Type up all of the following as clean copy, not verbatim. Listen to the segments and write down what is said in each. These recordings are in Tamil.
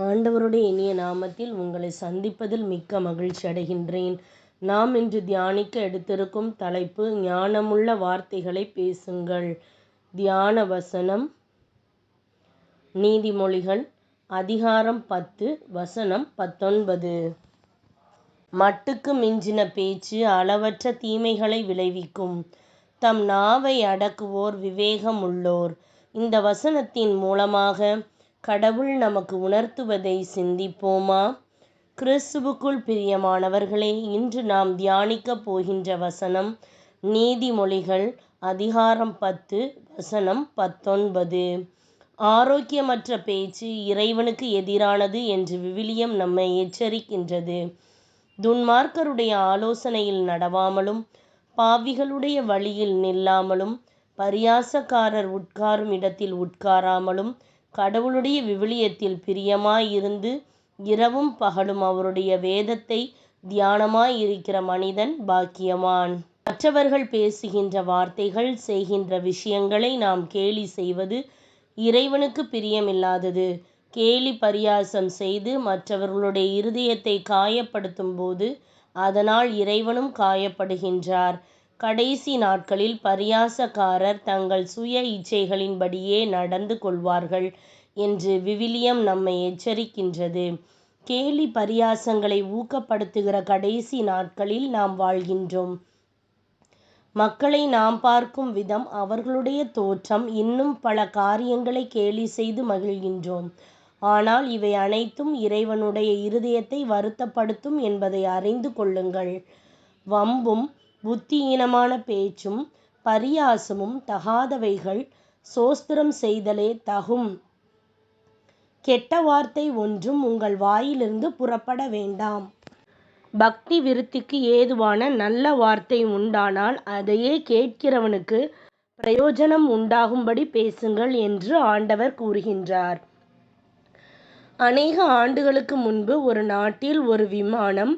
ஆண்டவருடைய இனிய நாமத்தில் உங்களை சந்திப்பதில் மிக்க மகிழ்ச்சி அடைகின்றேன். நாம் இன்று தியானிக்க எடுத்திருக்கும் தலைப்பு ஞானமுள்ள வார்த்தைகளை பேசுங்கள். தியான வசனம் நீதிமொழிகள் அதிகாரம் 10 வசனம் 19. மட்டுக்கு மிஞ்சின பேச்சு அளவற்ற தீமைகளை விளைவிக்கும். தம் நாவை அடக்குவோர் விவேகம் உள்ளோர். இந்த வசனத்தின் மூலமாக கடவுள் நமக்கு உணர்த்துவதை சிந்திப்போமா? கிறிஸ்துவுக்குள் பிரியமானவர்களே, இன்று நாம் தியானிக்கப் போகின்ற வசனம் நீதிமொழிகள் அதிகாரம் 10 வசனம் 19. ஆரோக்கியமற்ற பேச்சு இறைவனுக்கு எதிரானது என்று விவிலியம் நம்மை எச்சரிக்கின்றது. துன்மார்க்கருடைய ஆலோசனையில் நடவாமலும் பாவிகளுடைய வழியில் நில்லாமலும் பரியாசக்காரர் உட்காரும் இடத்தில் உட்காராமலும் கடவுளுடைய விவிலியத்தில் பிரியமாயிருந்து இரவும் பகலும் அவருடைய வேதத்தை தியானமாயிருக்கிற மனிதன் பாக்கியவான். மற்றவர்கள் பேசுகின்ற வார்த்தைகள், செய்கின்ற விஷயங்களை நாம் கேலி செய்வது இறைவனுக்கு பிரியமில்லாதது. கேலி பரியாசம் செய்து மற்றவர்களுடைய இருதயத்தை காயப்படுத்தும் போது அதனால் இறைவனும் காயப்படுகின்றார். கடைசி நாட்களில் பரியாசக்காரர் தங்கள் சுய இச்சைகளின்படியே நடந்து கொள்வார்கள் என்று விவிலியம் நம்மை எச்சரிக்கின்றது. கேலி பரியாசங்களை ஊக்கப்படுத்துகிற கடைசி நாட்களில் நாம் வாழ்கின்றோம். மக்களை நாம் பார்க்கும் விதம், அவர்களுடைய தோற்றம், இன்னும் பல காரியங்களை கேலி செய்து மகிழ்கின்றோம். ஆனால் இவை அனைத்தும் இறைவனுடைய இருதயத்தை வருத்தப்படுத்தும் என்பதை அறிந்து கொள்ளுங்கள். வம்பும் புத்தியீனமான பேச்சும் பரியாசமும் தகாதவைகள். சோஸ்திரம் செய்தலே தகும். கெட்ட வார்த்தை ஒன்றும் உங்கள் வாயிலிருந்து புறப்பட வேண்டாம். பக்தி விருத்திக்கு ஏதுவான நல்ல வார்த்தை உண்டானால் அதையே கேட்கிறவனுக்கு பிரயோஜனம் உண்டாகும்படி பேசுங்கள் என்று ஆண்டவர் கூறுகின்றார். அநேக ஆண்டுகளுக்கு முன்பு ஒரு நாட்டில் ஒரு விமானம்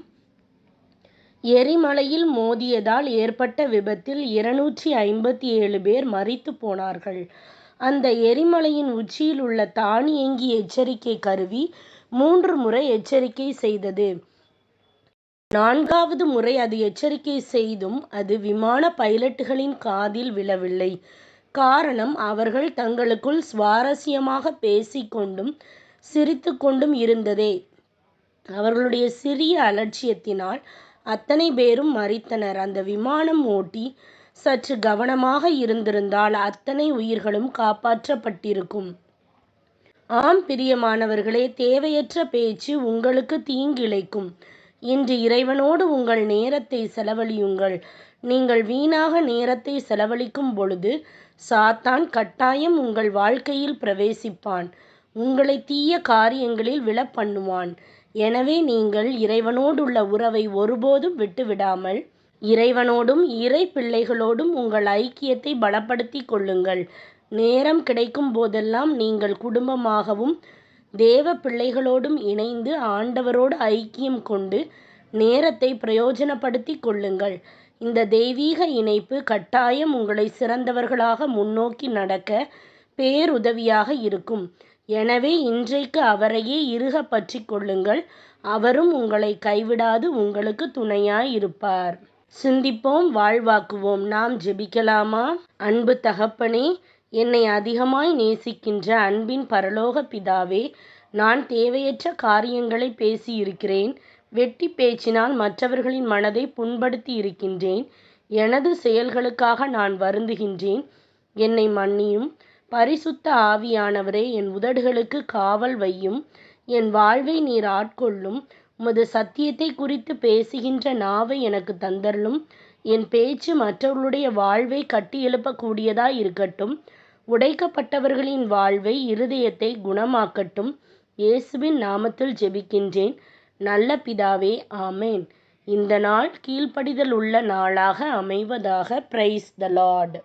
எரிமலையில் மோதியதால் ஏற்பட்ட விபத்தில் 257 பேர் மரித்து போனார்கள். அந்த எரிமலையின் உச்சியில் உள்ள தானியங்கி எச்சரிக்கை கருவி 3 முறை எச்சரிக்கை செய்தது. 4வது முறை அது எச்சரிக்கை செய்தும் அது விமான பைலட்டுகளின் காதில் விழவில்லை. காரணம், அவர்கள் தங்களுக்குள் சுவாரஸ்யமாக பேசிக்கொண்டும் சிரித்து கொண்டும் இருந்ததே. அவர்களுடைய சிறிய அலட்சியத்தினால் அத்தனை பேரும் மரித்தனர். அந்த விமானம் ஓட்டி சற்று கவனமாக இருந்திருந்தால் அத்தனை உயிர்களும் காப்பாற்றப்பட்டிருக்கும். ஆம் பிரியமானவர்களே, தேவையற்ற பேச்சு உங்களுக்கு தீங்கிழைக்கும். இன்று இறைவனோடு உங்கள் நேரத்தை செலவழியுங்கள். நீங்கள் வீணாக நேரத்தை செலவழிக்கும் பொழுது சாத்தான் கட்டாயம் உங்கள் வாழ்க்கையில் பிரவேசிப்பான். உங்களை தீய காரியங்களில் விழப் பண்ணுவான். எனவே நீங்கள் இறைவனோடுள்ள உறவை ஒருபோதும் விட்டுவிடாமல் இறைவனோடும் இறை பிள்ளைகளோடும் உங்கள் ஐக்கியத்தை பலப்படுத்தி கொள்ளுங்கள். நேரம் கிடைக்கும் போதெல்லாம் நீங்கள் குடும்பமாகவும் தேவ பிள்ளைகளோடும் இணைந்து ஆண்டவரோடு ஐக்கியம் கொண்டு நேரத்தை பிரயோஜனப்படுத்தி கொள்ளுங்கள். இந்த தெய்வீக இணைப்பு கட்டாயம் உங்களை சிறந்தவர்களாக முன்னோக்கி நடக்க பேருதவியாக இருக்கும். எனவே இன்றைக்கு அவரையே இறுக பற்றி கொள்ளுங்கள். அவரும் உங்களை கைவிடாது உங்களுக்கு துணையாயிருப்பார். சிந்திப்போம், வாழ்வாக்குவோம். நாம் ஜெபிக்கலாமா? அன்பு தகப்பனே, என்னை அதிகமாய் நேசிக்கின்ற அன்பின் பரலோக பிதாவே, நான் தேவையற்ற காரியங்களை பேசியிருக்கிறேன். வெட்டி பேச்சினால் மற்றவர்களின் மனதை புண்படுத்தி இருக்கின்றேன். எனது செயல்களுக்காக நான் வருந்துகின்றேன். என்னை மன்னியும். பரிசுத்த ஆவியானவரே, என் உதடுகளுக்கு காவல் வையும். என் வாழ்வை நீர் ஆட்கொள்ளும். உமது சத்தியத்தை குறித்து பேசுகின்ற நாவை எனக்கு தந்தருளும். என் பேச்சு மற்றவர்களுடைய வாழ்வை கட்டியெழுப்பக்கூடியதாய் இருக்கட்டும். உடைக்கப்பட்டவர்களின் வாழ்வை, இருதயத்தை குணமாக்கட்டும். இயேசுவின் நாமத்தில் ஜெபிக்கின்றேன் நல்ல பிதாவே, ஆமேன். இந்த நாள் கீழ்ப்படிதல் உள்ள நாளாக அமைவதாக. Praise the Lord.